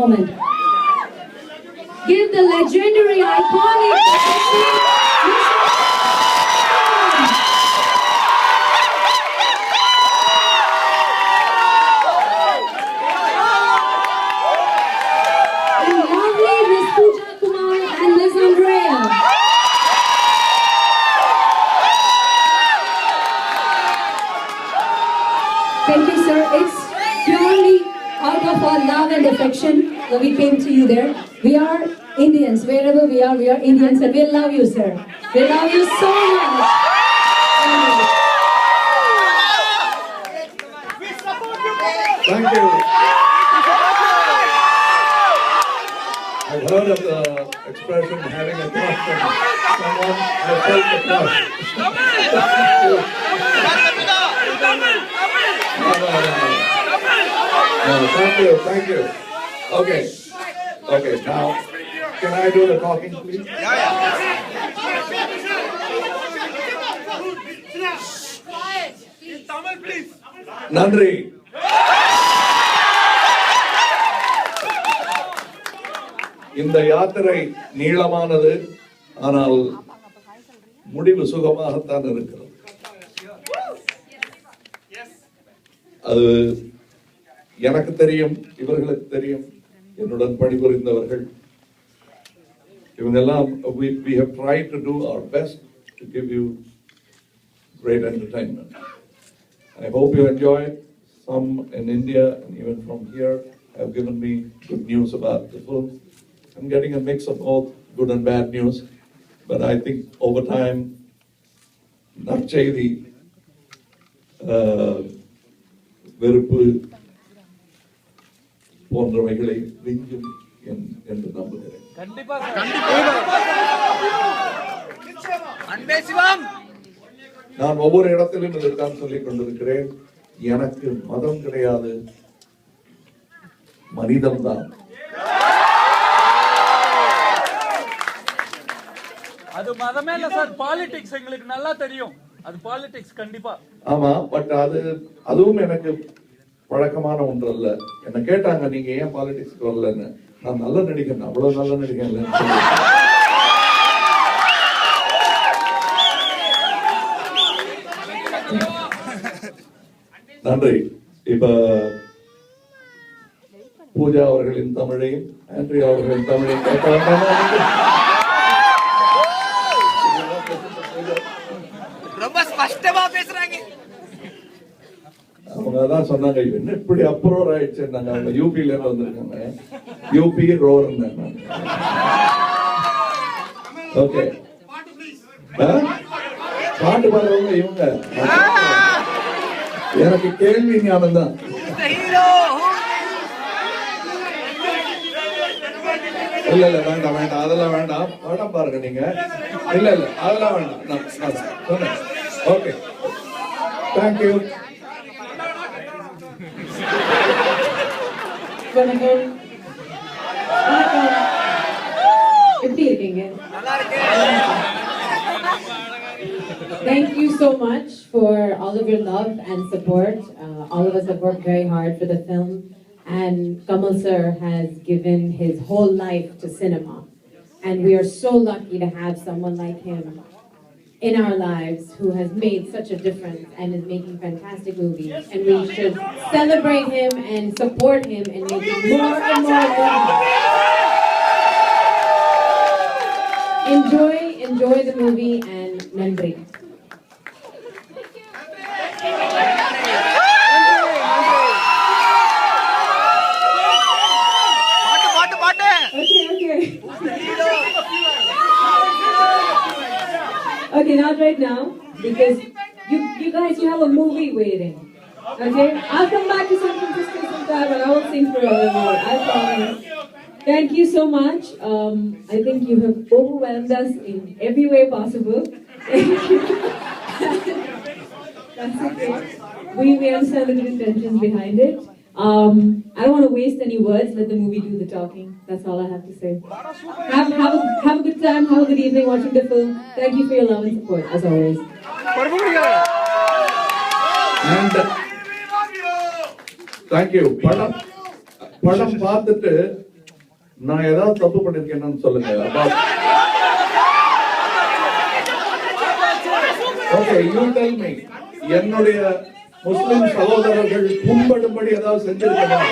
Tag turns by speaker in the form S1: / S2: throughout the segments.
S1: moment. Give the legendary, iconic lovely Miss Pooja Kumar and Miss Andrea. Thank you, sir. It's purely out of our love and affection that we came to you there. We are Indians. Wherever we are Indians, and we love you, sir. We love you so much.
S2: Thank you. I've heard of the expression having a crush on someone. I felt the crush. No, thank you. Okay, now, can I do the talking, please? நன்றி. இந்த யாத்திரை நீளமானது, ஆனால் முடிவு சுகமாகத்தான் இருக்கிறது. அது எனக்கு தெரியும், இவர்களுக்கு தெரியும், என்னுடன் பணிபுரிந்தவர்கள் இவங்கெல்லாம். We have tried to do our best to give you great entertainment. I hope you enjoy it. Some in India and even from here have given me good news about the film. I'm getting a mix of both good and bad news, but I think over time, நற்செய்தி, வெறுப்பு போன்றவைகளை விஞ்சும் என்று நம்புகிறேன். நான் ஒவ்வொரு இடத்திலும் இதற்காக சொல்லிக் கொண்டிருக்கிறேன். எனக்கு மதம் கிடையாது, மனிதம்தான்.
S3: அது மதமே இல்ல சார், பாலிடிக்ஸ் எங்களுக்கு நல்லா தெரியும். அது பாலிடிக்ஸ் கண்டிப்பா. ஆமா,
S2: பட் அதுவும் எனக்கு பழக்கமான ஒன்று அல்ல. என்ன கேட்டாங்க, நீங்க ஏன் பாலிடிக்ஸ்க்கு வரலன்னு. நான் நல்ல நடிகன், அவ்வளவு நல்ல நடிகன் இல்லைன்னு சொல்லி. நன்றி. இப்ப பூஜா அவர்களின் தமிழையும் ஆண்ட்ரியா அவர்களின் தமிழையும்
S4: ரொம்ப ஸ்பஷ்டமா பேசுறாங்க.
S2: அவங்க அதான் சொன்னாங்க, என்ன இப்படி அப்ரோர் ஆயிடுச்சு. நாங்க அவங்க யூபில இருந்து வந்திருக்காங்க. UP roar. ஓகே, பாட்டு பாடுறவங்க இவங்க. எனக்கு கேள்வி ஞானம் தான். இல்ல வேண்டாம், அதெல்லாம் வேண்டாம். படம் பாருங்க நீங்க. இல்ல அதெல்லாம் வேண்டாம், நான் சொன்னேன். Okay, thank you.
S1: வணக்கம். எப்படி இருக்கீங்க? Thank you so much for all of your love and support. All of us have worked very hard for the film, and Kamal sir has given his whole life to cinema, and we are so lucky to have someone like him in our lives who has made such a difference and is making fantastic movies, and we should celebrate him and support him and making more and more movies. Enjoy the movie and nandri. Okay, not right now, because you guys, you have a movie waiting. Okay, I'll come back to San Francisco sometime, and I will sing for all of you. I promise. Thank you so much. I think you have overwhelmed us in every way possible. That's okay. We understand the good intentions behind it. I don't want to waste any words. Let the movie do the talking. That's all I have to say. Have a good time. Have a good evening watching the film. Thank you for your love and support, as always.
S2: And thank you. படம் பார்த்துட்டு நான் ஏதாவது தப்பு பண்ணிருக்கேன்னு சொல்லுங்க. Okay, you tell me. என்னுடைய முஸ்லிம் சகோதரர்கள் புண்படும்படி ஏதாவது செஞ்சிருக்கேன்?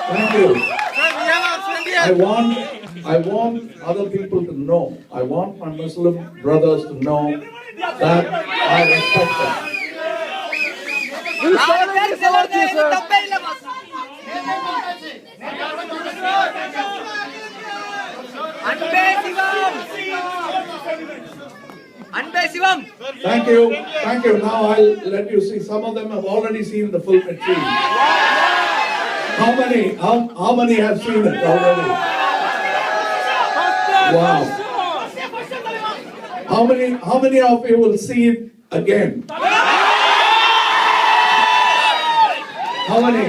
S2: Thank you. I want other people to know. I want my Muslim brothers to know that I respect them.
S4: தப்பே இல்ல பாஸ். அன்பே சிவம். அன்பே சிவம்.
S2: Thank you. Thank you. Now I'll let you see. Some of them have already seen the film at sea. How many have seen it already? Wow. How many of you will see it again? How many?